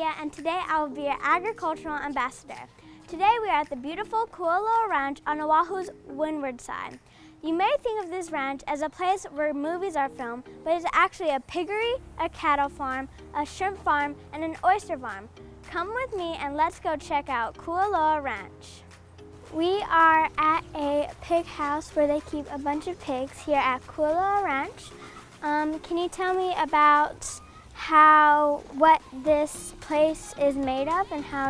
Sophia, and today I will be your agricultural ambassador. Today we are at the beautiful Kualoa Ranch on Oahu's windward side. You may think of this ranch as a place where movies are filmed, but it's actually a piggery, a cattle farm, a shrimp farm, and an oyster farm. Come with me and let's go check out Kualoa Ranch. We are at a pig house where they keep a bunch of pigs here at Kualoa Ranch. Can you tell me about what this place is made of and how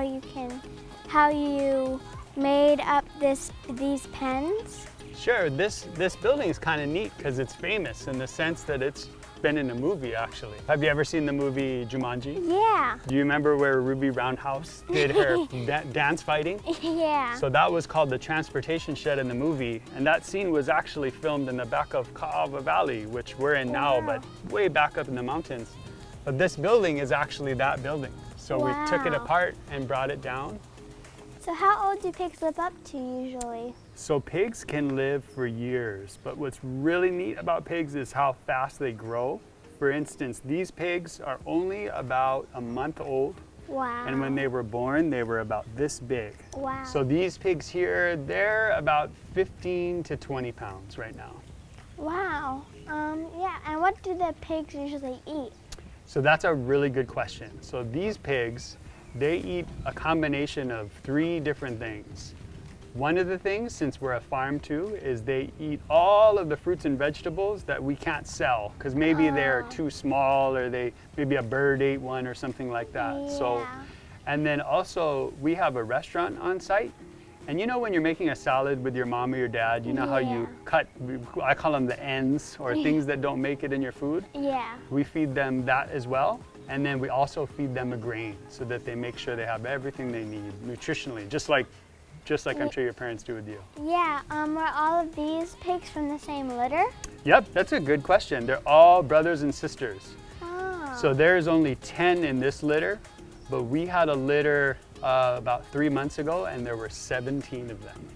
you made up these pens? Sure, this building is kind of neat because it's famous in the sense that it's been in a movie actually. Have you ever seen the movie Jumanji? Yeah. Do you remember where Ruby Roundhouse did her dance fighting? Yeah. So that was called the transportation shed in the movie, and that scene was actually filmed in the back of Kualoa Valley, which we're in now, but way back up in the mountains. But this building is actually that building. So we took it apart and brought it down. So how old do pigs live up to usually? So pigs can live for years, but what's really neat about pigs is how fast they grow. For instance, these pigs are only about a month old. Wow. And when they were born, they were about this big. Wow. So these pigs here, they're about 15 to 20 pounds right now. Wow. Yeah, and what do the pigs usually eat? So that's a really good question. So these pigs, they eat a combination of 3 different things. One of the things, since we're a farm too, is they eat all of the fruits and vegetables that we can't sell because maybe they're too small or maybe a bird ate one or something like that. Yeah. So, and then also we have a restaurant on site. And you know when you're making a salad with your mom or your dad, you know how you cut, I call them the ends or things that don't make it in your food? Yeah. We feed them that as well. And then we also feed them a grain so that they make sure they have everything they need nutritionally, just like I'm sure your parents do with you. Yeah, were all of these pigs from the same litter? Yep, that's a good question. They're all brothers and sisters. Oh. So there's only 10 in this litter, but we had a litter about 3 months ago and there were 17 of them.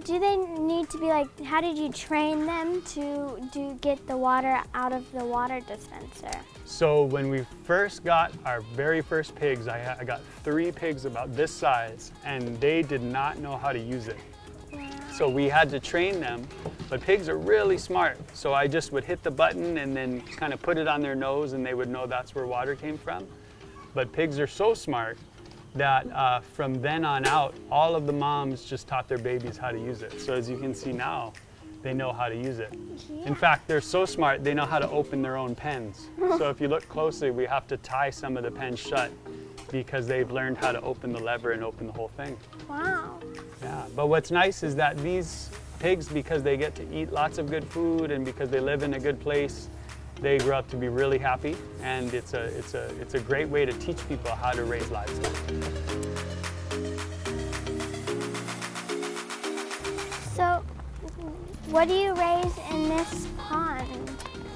Do they need to be how did you train them to get the water out of the water dispenser? So when we first got our very first pigs, I got 3 pigs about this size and they did not know how to use it. Wow. So we had to train them, but pigs are really smart. So I just would hit the button and then kind of put it on their nose and they would know that's where water came from. But pigs are so smart that from then on out, all of the moms just taught their babies how to use it. So as you can see now, they know how to use it. Yeah. In fact, they're so smart, they know how to open their own pens. So if you look closely, we have to tie some of the pens shut because they've learned how to open the lever and open the whole thing. Wow. Yeah, but what's nice is that these pigs, because they get to eat lots of good food and because they live in a good place, they grow up to be really happy, and it's a great way to teach people how to raise livestock. So, what do you raise in this pond?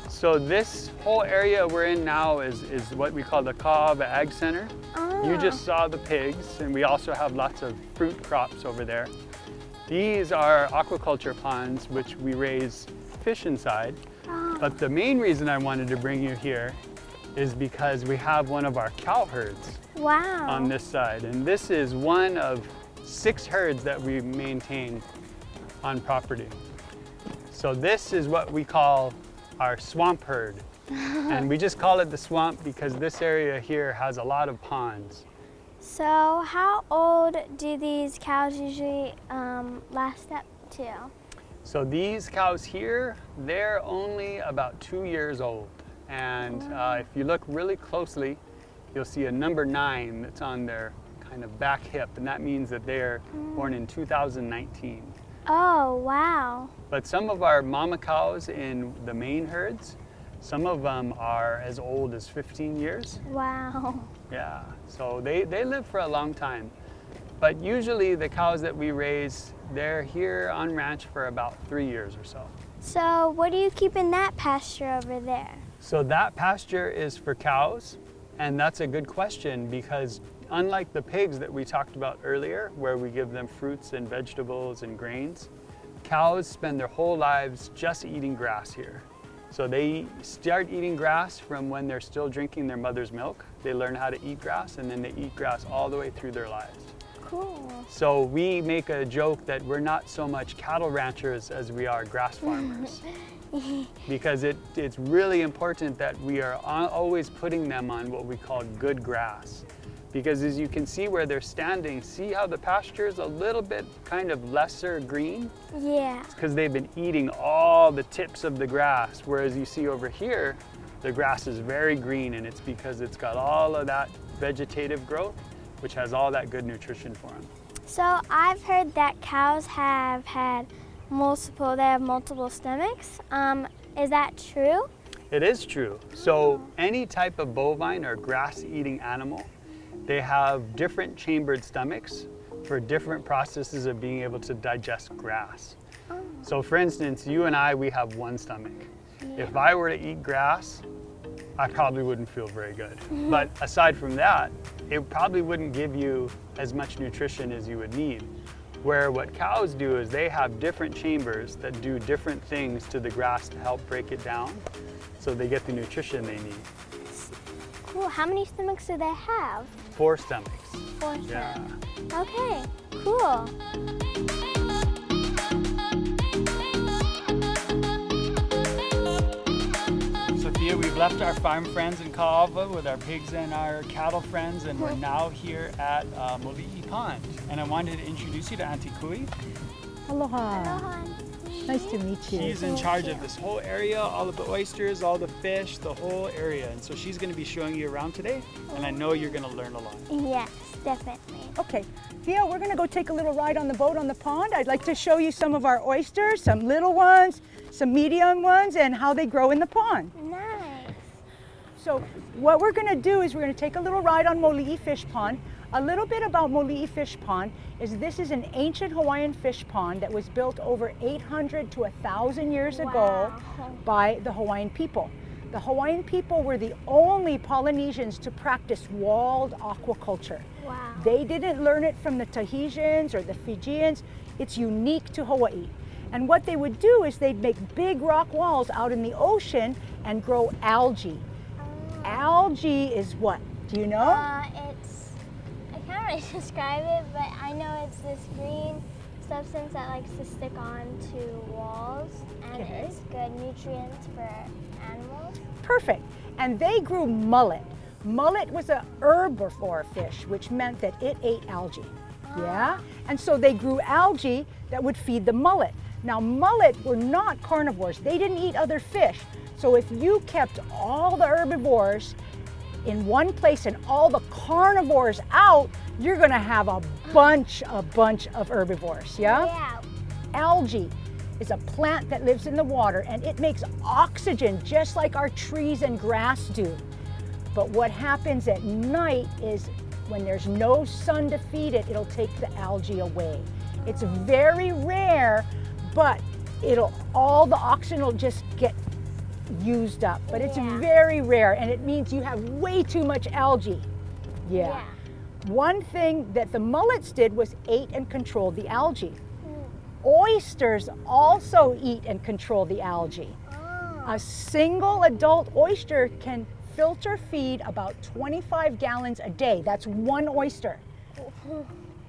So this whole area we're in now is what we call the Kualoa Ag Center. Oh. You just saw the pigs, and we also have lots of fruit crops over there. These are aquaculture ponds, which we raise fish inside. But the main reason I wanted to bring you here is because we have one of our cow herds on this side. And this is one of 6 herds that we maintain on property. So this is what we call our swamp herd. And we just call it the swamp because this area here has a lot of ponds. So how old do these cows usually last up to? So these cows here, they're only about 2 years old. And if you look really closely, you'll see a number 9 that's on their kind of back hip. And that means that they're born in 2019. Oh, wow. But some of our mama cows in the main herds, some of them are as old as 15 years. Wow. Yeah, so they live for a long time. But usually the cows that we raise, they're here on ranch for about 3 years or so. So what do you keep in that pasture over there? So that pasture is for cows, and that's a good question because unlike the pigs that we talked about earlier, where we give them fruits and vegetables and grains, cows spend their whole lives just eating grass here. So they start eating grass from when they're still drinking their mother's milk. They learn how to eat grass, and then they eat grass all the way through their lives. Cool. So we make a joke that we're not so much cattle ranchers as we are grass farmers. Because it's really important that we are always putting them on what we call good grass. Because as you can see where they're standing, see how the pasture is a little bit kind of lesser green? Yeah. It's because they've been eating all the tips of the grass, whereas you see over here, the grass is very green, and it's because it's got all of that vegetative growth, which has all that good nutrition for them. So I've heard that cows have had they have multiple stomachs. Is that true? It is true. So any type of bovine or grass-eating animal, they have different chambered stomachs for different processes of being able to digest grass. So for instance, you and I, we have one stomach. Yeah. If I were to eat grass, I probably wouldn't feel very good. But aside from that, it probably wouldn't give you as much nutrition as you would need. Where what cows do is they have different chambers that do different things to the grass to help break it down, so they get the nutrition they need. Cool. How many stomachs do they have? 4 stomachs. 4 Yeah. stomachs. Okay, cool. Sophia, we've left our farm friends in Kualoa with our pigs and our cattle friends, and we're now here at Moli'i Pond. And I wanted to introduce you to Auntie Kui. Aloha. Aloha. Nice to meet you. She's in charge of this whole area, all of the oysters, all the fish, the whole area. And so she's going to be showing you around today, and I know you're going to learn a lot. Yes, definitely. Okay, Thea, we're gonna go take a little ride on the boat on the pond. I'd like to show you some of our oysters, some little ones, some medium ones, and how they grow in the pond. Nice. So what we're gonna do is we're gonna take a little ride on Moli'i Fish Pond. A little bit about Moli'i Fish Pond is this is an ancient Hawaiian fish pond that was built over 800 to 1,000 years ago by the Hawaiian people. The Hawaiian people were the only Polynesians to practice walled aquaculture. Wow. They didn't learn it from the Tahitians or the Fijians. It's unique to Hawaii. And what they would do is they'd make big rock walls out in the ocean and grow algae. Algae is what? Do you know? I can't really describe it, but I know it's this green substance that likes to stick onto walls, and Okay. it's good nutrients for animals. Perfect. And they grew mullet. Mullet was a herbivore fish, which meant that it ate algae. Yeah? And so they grew algae that would feed the mullet. Now, mullet were not carnivores. They didn't eat other fish. So if you kept all the herbivores in one place and all the carnivores out, you're gonna have a bunch of herbivores, yeah? Yeah. Algae is a plant that lives in the water, and it makes oxygen just like our trees and grass do. But what happens at night is when there's no sun to feed it, it'll take the algae away. It's very rare, but all the oxygen will just get used up. But it's Yeah. very rare, and it means you have way too much algae. Yeah. One thing that the mullets did was ate and control the algae. Oysters also eat and control the algae. Oh. A single adult oyster can filter feed about 25 gallons a day. That's one oyster.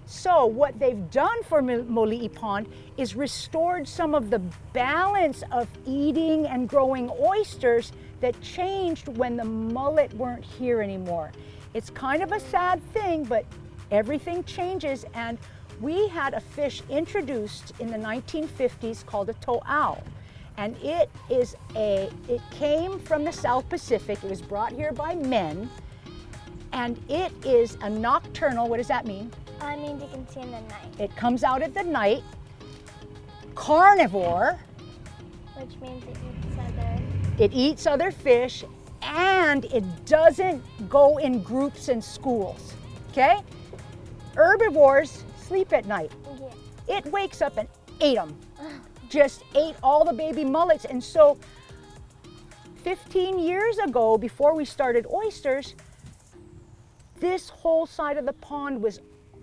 So what they've done for Moli'i Pond is restored some of the balance of eating and growing oysters that changed when the mullet weren't here anymore. It's kind of a sad thing, but everything changes, and we had a fish introduced in the 1950s called a to'au. And it came from the South Pacific. It was brought here by men, and it is a nocturnal. What does that mean? It means you can see in the night, It comes out at the night. Carnivore. which means it eats other. It eats other fish, and it doesn't go in groups in schools. Okay? Herbivores sleep at night. Yeah. It wakes up and ate them. Just ate all the baby mullets. And so 15 years ago, before we started oysters, this whole side of the pond was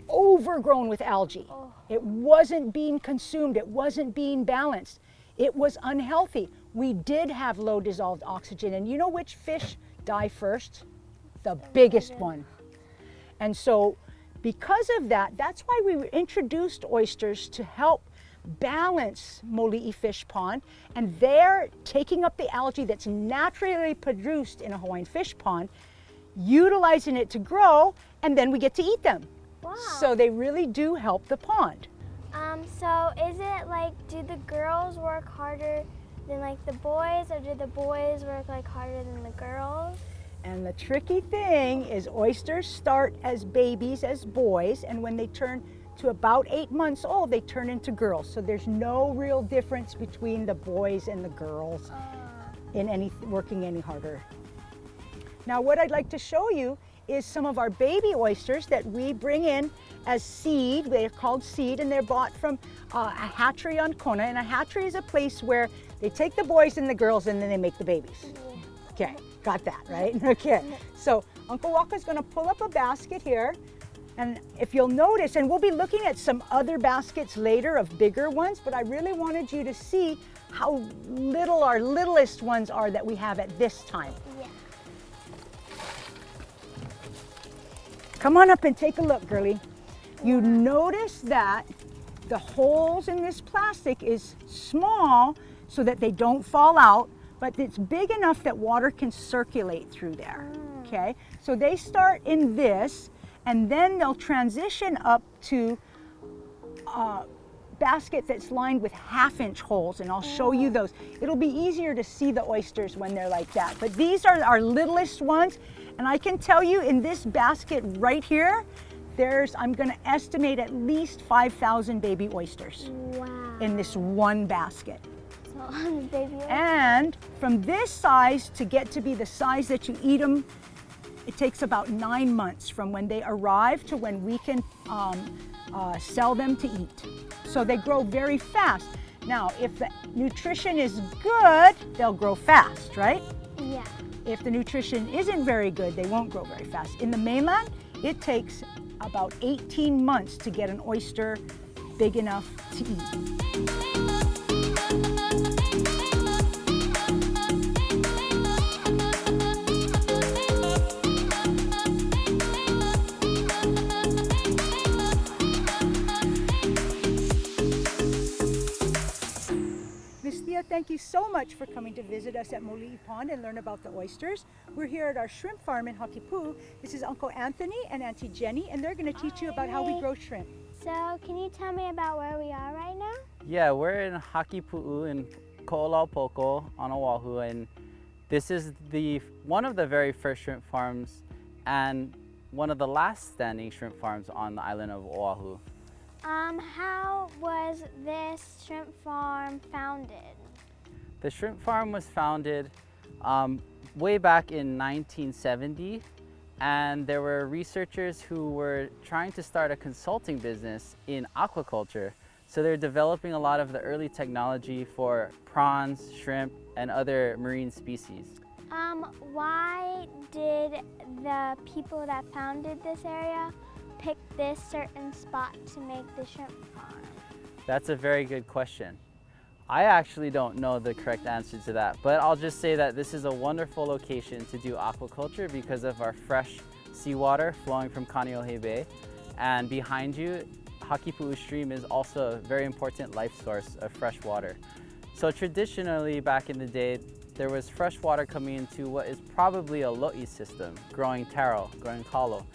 overgrown with algae. Oh. It wasn't being consumed. It wasn't being balanced. It was unhealthy. We did have low dissolved oxygen, and you know which fish die first? The biggest one. And so because of that, that's why we introduced oysters to help balance Moli'i Fish Pond, and they're taking up the algae that's naturally produced in a Hawaiian fish pond, utilizing it to grow, and then we get to eat them. Wow. So they really do help the pond. So is it like, do the girls work harder than like the boys, or do the boys work like harder than the girls? And the tricky thing is oysters start as babies, as boys, and when they turn to about 8 months old, they turn into girls. So there's no real difference between the boys and the girls in working any harder. Now what I'd like to show you is some of our baby oysters that we bring in as seed. They're called seed, and they're bought from a hatchery on Kona. And a hatchery is a place where they take the boys and the girls and then they make the babies. Okay, got that, right? Okay, so Uncle Waka's gonna pull up a basket here. And if you'll notice, and we'll be looking at some other baskets later of bigger ones, but I really wanted you to see how little our littlest ones are that we have at this time. Yeah. Come on up and take a look, girlie. You notice that the holes in this plastic is small so that they don't fall out, but it's big enough that water can circulate through there, okay? So they start in this, and then they'll transition up to a basket that's lined with 1/2-inch holes, and I'll show you those. It'll be easier to see the oysters when they're like that, but these are our littlest ones, and I can tell you in this basket right here, I'm gonna estimate at least 5,000 baby oysters in this one basket. So, baby oysters. And from this size to get to be the size that you eat them, it takes about 9 months from when they arrive to when we can sell them to eat. So they grow very fast. Now, if the nutrition is good, they'll grow fast, right? Yeah. If the nutrition isn't very good, they won't grow very fast. In the mainland, it takes about 18 months to get an oyster big enough to eat. Thank you so much for coming to visit us at Moli'i Pond and learn about the oysters. We're here at our shrimp farm in Hakipu'u. This is Uncle Anthony and Auntie Jenny, and they're going to teach you about how we grow shrimp. So can you tell me about where we are right now? Yeah, we're in Hakipu'u in Kualoa on Oahu, and this is one of the very first shrimp farms and one of the last standing shrimp farms on the island of Oahu. How was this shrimp farm founded? The shrimp farm was founded way back in 1970, and there were researchers who were trying to start a consulting business in aquaculture. So they're developing a lot of the early technology for prawns, shrimp, and other marine species. Why did the people that founded this area pick this certain spot to make the shrimp farm? That's a very good question. I actually don't know the correct answer to that, but I'll just say that this is a wonderful location to do aquaculture because of our fresh seawater flowing from Kaneohe Bay. And behind you, Hakipu'u Stream is also a very important life source of fresh water. So traditionally, back in the day, there was fresh water coming into what is probably a lo'i system, growing taro, growing kalo.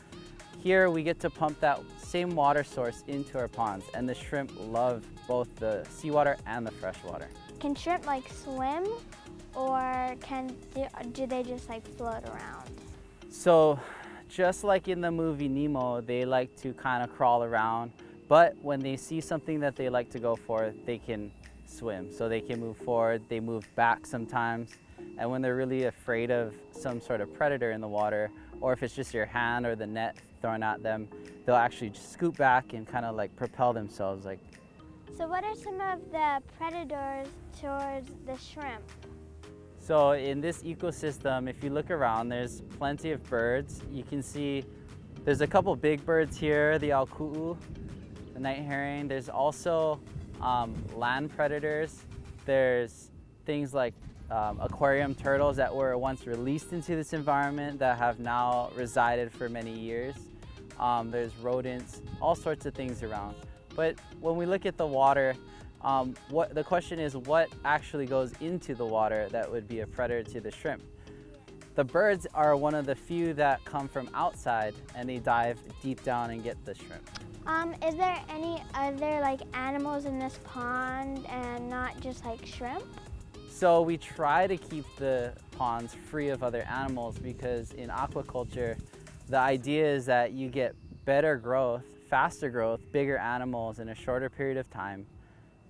Here we get to pump that same water source into our ponds, and the shrimp love both the seawater and the fresh water. Can shrimp like swim, or do they just like float around? So just like in the movie Nemo, they like to kind of crawl around, but when they see something that they like to go for, they can swim. So they can move forward, they move back sometimes, and when they're really afraid of some sort of predator in the water, or if it's just your hand or the net thrown at them, they'll actually just scoot back and kind of like propel themselves. So what are some of the predators towards the shrimp? So in this ecosystem, if you look around, there's plenty of birds. You can see there's a couple big birds here, the alku'u, the night herring. There's also land predators. There's things like aquarium turtles that were once released into this environment that have now resided for many years. There's rodents, all sorts of things around. But when we look at the water, the question is what actually goes into the water that would be a predator to the shrimp? The birds are one of the few that come from outside and they dive deep down and get the shrimp. Is there any other like animals in this pond and not just like shrimp? So we try to keep the ponds free of other animals because in aquaculture, the idea is that you get better growth, faster growth, bigger animals in a shorter period of time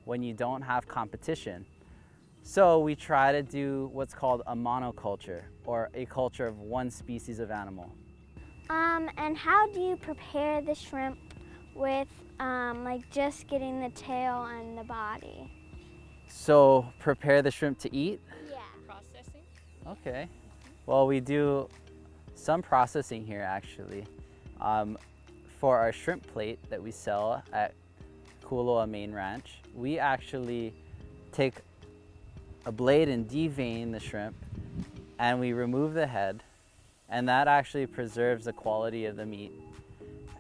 when you don't have competition. So we try to do what's called a monoculture, or a culture of one species of animal. And how do you prepare the shrimp with like just getting the tail and the body? So prepare the shrimp to eat? Yeah. Processing? Okay. Well, we do some processing here actually. For our shrimp plate that we sell at Kualoa Main Ranch, we actually take a blade and devein the shrimp and we remove the head, and that actually preserves the quality of the meat.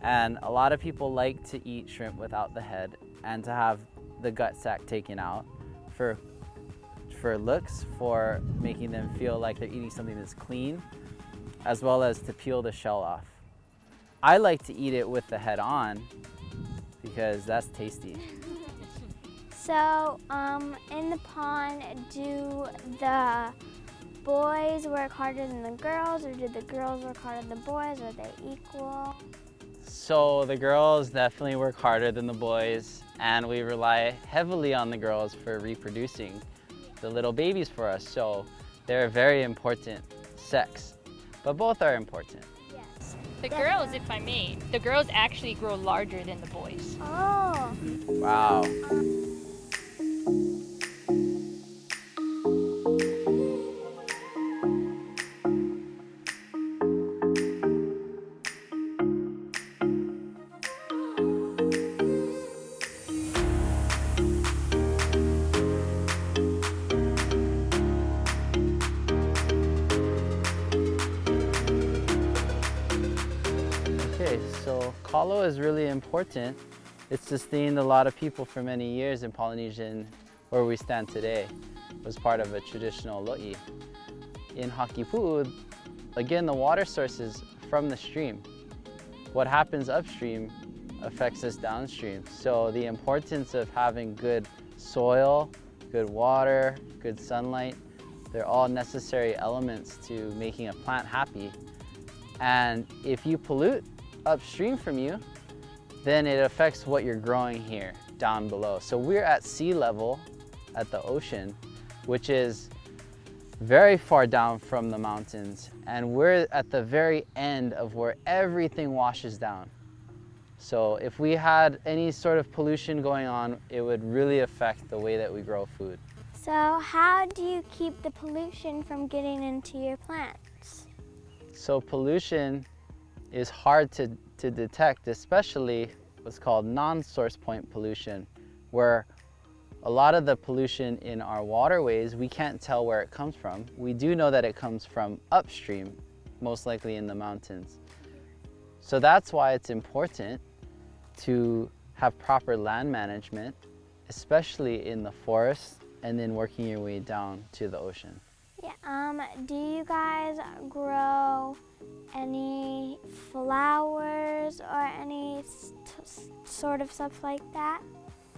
And a lot of people like to eat shrimp without the head and to have the gut sac taken out for looks, for making them feel like they're eating something that's clean, as well as to peel the shell off. I like to eat it with the head on because that's tasty. So, in the pond, do the boys work harder than the girls, or do the girls work harder than the boys, or are they equal? So the girls definitely work harder than the boys, and we rely heavily on the girls for reproducing the little babies for us. So they're a very important sex, but both are important. Yes. The girls, if I may, the girls actually grow larger than the boys. Oh. Wow. Okay, so Kualoa is really important. It's sustained a lot of people for many years in Polynesia, where we stand today. It was part of a traditional lo'i. In Hakipu'u, again, the water source is from the stream. What happens upstream affects us downstream. So the importance of having good soil, good water, good sunlight, they're all necessary elements to making a plant happy. And if you pollute upstream from you, then it affects what you're growing here down below. So we're at sea level at the ocean, which is very far down from the mountains, and we're at the very end of where everything washes down. So if we had any sort of pollution going on, it would really affect the way that we grow food. So how do you keep the pollution from getting into your plants? So pollution is hard to detect, especially what's called non-source point pollution, where a lot of the pollution in our waterways, we can't tell where it comes from. We do know that it comes from upstream, most likely in the mountains. So that's why it's important to have proper land management, especially in the forest, and then working your way down to the ocean. Yeah, do you guys grow any flowers or any sort of stuff like that?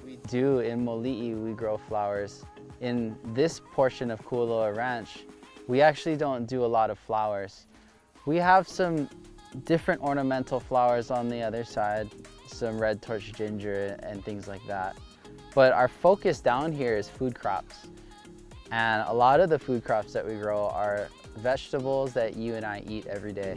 We do. In Moli'i, we grow flowers. In this portion of Kualoa Ranch, we actually don't do a lot of flowers. We have some different ornamental flowers on the other side, some red torch ginger and things like that. But our focus down here is food crops. And a lot of the food crops that we grow are vegetables that you and I eat every day.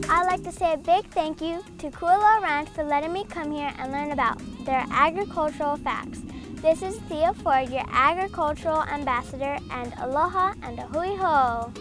I'd like to say a big thank you to Kualoa Ranch for letting me come here and learn about their agricultural facts. This is Thea Ford, your agricultural ambassador, and aloha and a hui ho.